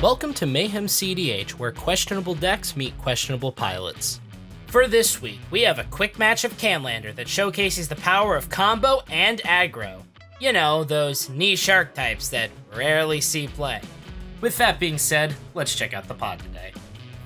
Welcome to Mayhem CDH, where questionable decks meet questionable pilots. For this week, we have a quick match of Canlander that showcases the power of combo and aggro. You know, those niche archetypes that rarely see play. With that being said, let's check out the pod today.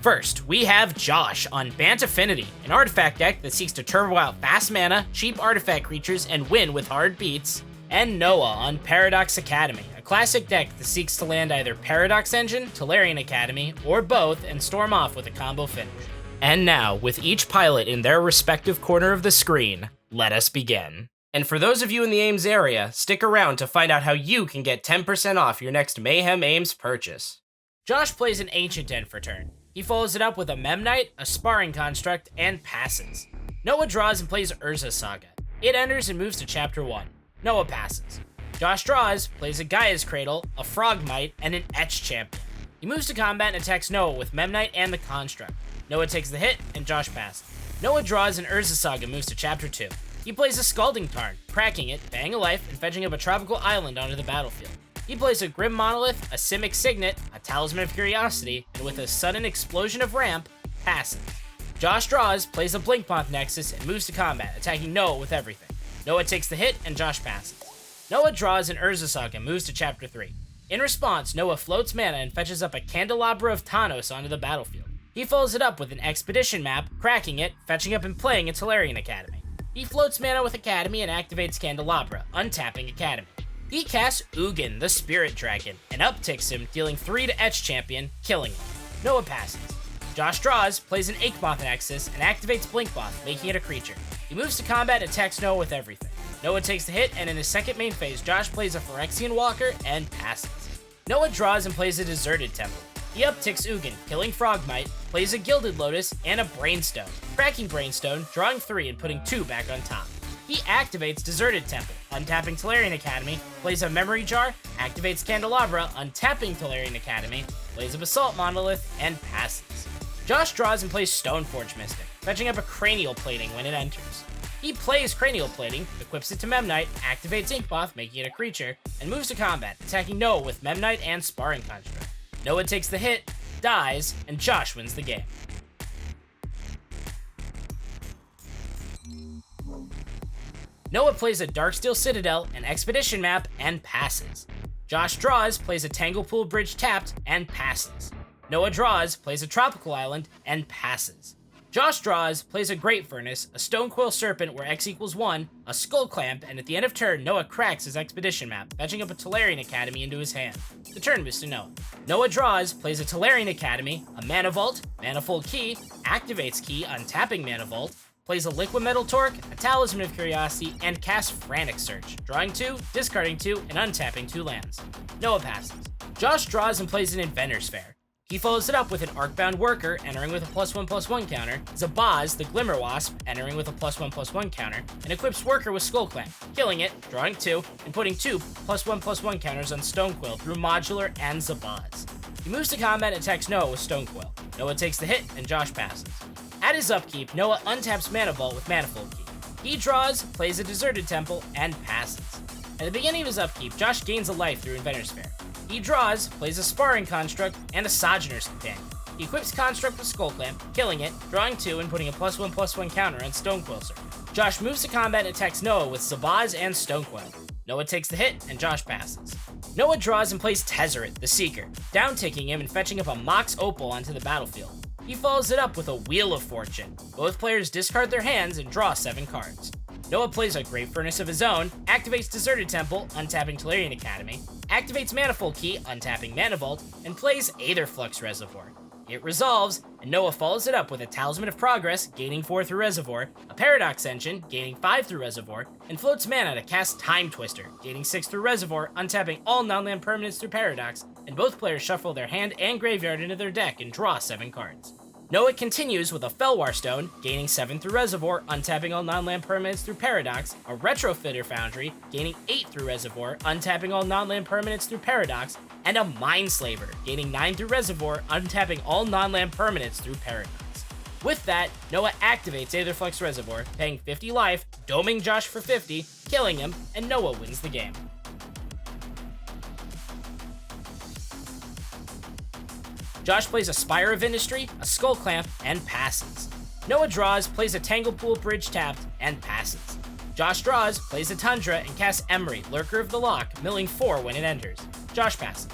First, we have Josh on Bant Affinity, an artifact deck that seeks to turbo out fast mana, cheap artifact creatures, and win with hard beats. And Noah on Paradox Academy, a classic deck that seeks to land either Paradox Engine, Tolarian Academy, or both and storm off with a combo finish. And now, with each pilot in their respective corner of the screen, let us begin. And for those of you in the Ames area, stick around to find out how you can get 10% off your next Mayhem Ames purchase. Josh plays an Ancient End for turn. He follows it up with a Memnite, a Sparring Construct, and passes. Noah draws and plays Urza Saga. It enters and moves to Chapter 1. Noah passes. Josh draws, plays a Gaia's Cradle, a Frogmite, and an Etch Champion. He moves to combat and attacks Noah with Memnite and the Construct. Noah takes the hit, and Josh passes. Noah draws and Urza Saga moves to Chapter 2. He plays a Scalding Tarn, cracking it, banging a life, and fetching up a tropical island onto the battlefield. He plays a Grim Monolith, a Simic Signet, a Talisman of Curiosity, and with a sudden explosion of ramp, passes. Josh draws, plays a Blinkmoth Nexus, and moves to combat, attacking Noah with everything. Noah takes the hit, and Josh passes. Noah draws and Urza Saga moves to Chapter 3. In response, Noah floats mana and fetches up a Candelabra of Thanos onto the battlefield. He follows it up with an Expedition map, cracking it, fetching up and playing a Tolarian Academy. He floats mana with Academy and activates Candelabra, untapping Academy. He casts Ugin, the Spirit Dragon, and upticks him, dealing 3 to Etch Champion, killing him. Noah passes. Josh draws, plays an Inkmoth Nexus, and activates Blinkmoth, making it a creature. He moves to combat and attacks Noah with everything. Noah takes the hit, and in his second main phase, Josh plays a Phyrexian Walker and passes. Noah draws and plays a Deserted Temple. He upticks Ugin, killing Frogmite, plays a Gilded Lotus, and a Brainstone, cracking Brainstone, drawing 3 and putting 2 back on top. He activates Deserted Temple, untapping Tolarian Academy, plays a Memory Jar, activates Candelabra, untapping Tolarian Academy, plays a Basalt Monolith, and passes. Josh draws and plays Stoneforge Mystic, fetching up a Cranial Plating when it enters. He plays Cranial Plating, equips it to Memnite, activates Inkmoth, making it a creature, and moves to combat, attacking Noah with Memnite and Sparring Construct. Noah takes the hit, dies, and Josh wins the game. Noah plays a Darksteel Citadel, an Expedition map, and passes. Josh draws, plays a Tanglepool Bridge tapped, and passes. Noah draws, plays a Tropical Island, and passes. Josh draws, plays a Great Furnace, a Stonecoil Serpent where X equals 1, a Skull Clamp, and at the end of turn, Noah cracks his Expedition map, fetching up a Tolarian Academy into his hand. The turn moves to Noah. Noah draws, plays a Tolarian Academy, a Mana Vault, Manifold Key, activates Key, untapping Mana Vault, plays a Liquid Metal Torque, a Talisman of Curiosity, and casts Frantic Search, drawing 2, discarding 2, and untapping 2 lands. Noah passes. Josh draws and plays an Inventor's Fair. He follows it up with an Arcbound Worker, entering with a +1/+1 counter, Zabaz, the Glimmer Wasp, entering with a +1/+1 counter, and equips Worker with Skull Clamp, killing it, drawing 2, and putting 2 +1/+1 counters on Stonecoil through Modular and Zabaz. He moves to combat and attacks Noah with Stonecoil. Noah takes the hit, and Josh passes. At his upkeep, Noah untaps Mana Vault with Manifold Key. He draws, plays a Deserted Temple, and passes. At the beginning of his upkeep, Josh gains a life through Inventor's Fair. He draws, plays a Sparring Construct, and a Sojourner's Companion. He equips Construct with Skull Clamp, killing it, drawing 2, and putting a +1/+1 counter on Stonecoil Serpent. Josh moves to combat and attacks Noah with Zabaz and Stonecoil. Noah takes the hit, and Josh passes. Noah draws and plays Tezzeret, the Seeker, down-ticking him and fetching up a Mox Opal onto the battlefield. He follows it up with a Wheel of Fortune. Both players discard their hands and draw 7 cards. Noah plays a Great Furnace of his own, activates Deserted Temple, untapping Tolarian Academy, activates Manifold Key, untapping Mana Vault, and plays Aetherflux Reservoir. It resolves, and Noah follows it up with a Talisman of Progress, gaining 4 through Reservoir, a Paradox Engine, gaining 5 through Reservoir, and floats mana to cast Time Twister, gaining 6 through Reservoir, untapping all non-land permanents through Paradox, and both players shuffle their hand and graveyard into their deck and draw 7 cards. Noah continues with a Felwar Stone, gaining 7 through Reservoir, untapping all non-land permanents through Paradox, a Retrofitter Foundry, gaining 8 through Reservoir, untapping all non-land permanents through Paradox, and a Mindslaver, gaining 9 through Reservoir, untapping all non-land permanents through Paradox. With that, Noah activates Aetherflux Reservoir, paying 50 life, doming Josh for 50, killing him, and Noah wins the game. Josh plays a Spire of Industry, a Skull Clamp, and passes. Noah draws, plays a Tanglepool Bridge tapped, and passes. Josh draws, plays a Tundra, and casts Emery, Lurker of the Loch, milling 4 when it enters. Josh passes.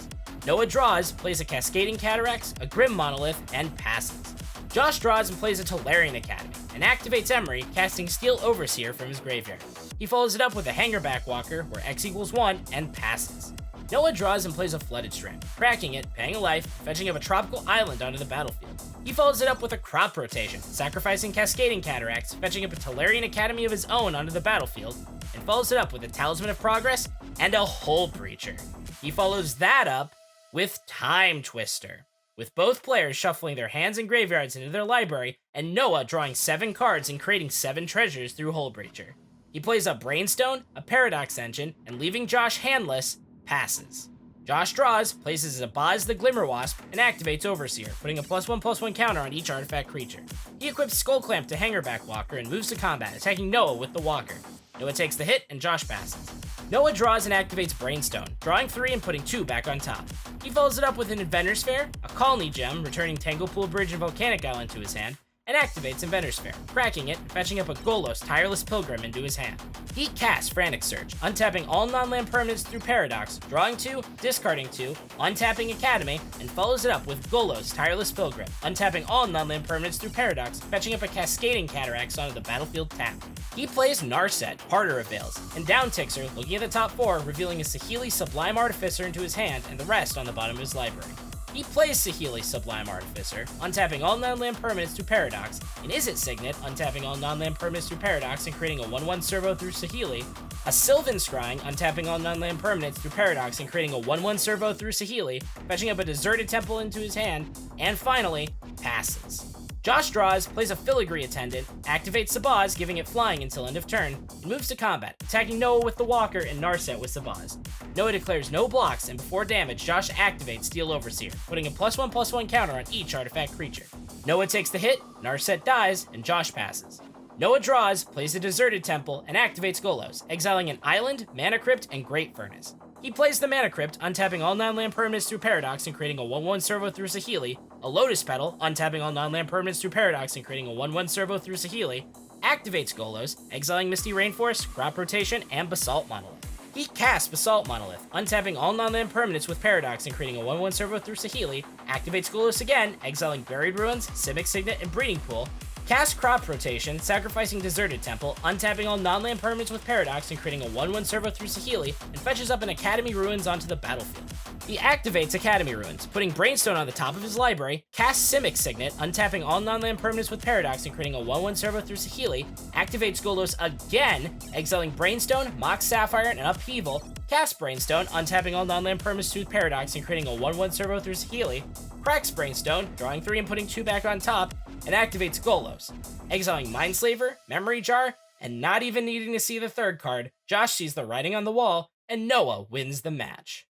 Noah draws, plays a Cascading Cataracts, a Grim Monolith, and passes. Josh draws and plays a Tolarian Academy, and activates Emery, casting Steel Overseer from his graveyard. He follows it up with a Hangerback Walker, where X equals 1, and passes. Noah draws and plays a Flooded Strand, cracking it, paying a life, fetching up a Tropical Island onto the battlefield. He follows it up with a Crop Rotation, sacrificing Cascading Cataracts, fetching up a Tolarian Academy of his own onto the battlefield, and follows it up with a Talisman of Progress and a Hull Breacher. He follows that up with Time Twister, with both players shuffling their hands and graveyards into their library, and Noah drawing 7 cards and creating 7 treasures through Hull Breacher. He plays a Brainstone, a Paradox Engine, and leaving Josh handless, passes. Josh draws, places Zabaz the Glimmerwasp, and activates Overseer, putting a +1/+1 counter on each artifact creature. He equips Skull Clamp to Hangerback Walker and moves to combat, attacking Noah with the Walker. Noah takes the hit, and Josh passes. Noah draws and activates Brainstone, drawing 3 and putting 2 back on top. He follows it up with an Inventor's Fair, a Colony Gem, returning Tanglepool Bridge and Volcanic Island to his hand, and activates Inventor's Fair, cracking it and fetching up a Golos Tireless Pilgrim into his hand. He casts Frantic Surge, untapping all non-land permanents through Paradox, drawing 2, discarding 2, untapping Academy, and follows it up with Golos Tireless Pilgrim, untapping all non-land permanents through Paradox, fetching up a Cascading Cataracts onto the battlefield tapped. He plays Narset, Harder of Veils, and downticks her, looking at the top 4, revealing a Saheeli Sublime Artificer into his hand and the rest on the bottom of his library. He plays Saheeli Sublime Artificer, untapping all non-land permanents through Paradox, and Izzet Signet, untapping all non-land permanents through Paradox and creating a 1/1 servo through Saheeli, a Sylvan Scrying, untapping all non-land permanents through Paradox and creating a 1/1 servo through Saheeli, fetching up a Deserted Temple into his hand, and finally, passes. Josh draws, plays a Filigree Attendant, activates Zabaz, giving it flying until end of turn, and moves to combat, attacking Noah with the Walker and Narset with Zabaz. Noah declares no blocks, and before damage, Josh activates Steel Overseer, putting a +1/+1 counter on each artifact creature. Noah takes the hit, Narset dies, and Josh passes. Noah draws, plays a Deserted Temple, and activates Golos, exiling an Island, Mana Crypt, and Great Furnace. He plays the Mana Crypt, untapping all non-land permanents through Paradox and creating a 1/1 servo through Saheeli, a Lotus Petal, untapping all non-land permanents through Paradox and creating a 1/1 servo through Saheeli, activates Golos, exiling Misty Rainforest, Crop Rotation, and Basalt Monolith. He casts Basalt Monolith, untapping all non-land permanents with Paradox and creating a 1/1 servo through Saheeli, activates Golos again, exiling Buried Ruins, Simic Signet, and Breeding Pool, casts Crop Rotation, sacrificing Deserted Temple, untapping all non-land permanents with Paradox and creating a 1/1 servo through Saheeli, and fetches up an Academy Ruins onto the battlefield. He activates Academy Ruins, putting Brainstone on the top of his library, casts Simic Signet, untapping all non-land permanents with Paradox and creating a 1/1 servo through Saheeli, activates Golos again, exiling Brainstone, Mox Sapphire, and Upheaval, casts Brainstone, untapping all non-land permanents through Paradox and creating a 1/1 servo through Saheeli, cracks Brainstone, drawing 3 and putting 2 back on top, and activates Golos. Exiling Mindslaver, Memory Jar, and not even needing to see the third card, Josh sees the writing on the wall, and Noah wins the match.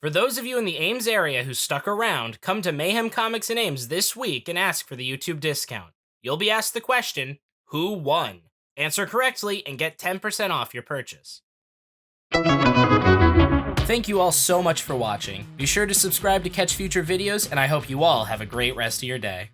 For those of you in the Ames area who stuck around, come to Mayhem Comics and Ames this week and ask for the YouTube discount. You'll be asked the question, who won? Answer correctly and get 10% off your purchase. Thank you all so much for watching. Be sure to subscribe to catch future videos, and I hope you all have a great rest of your day.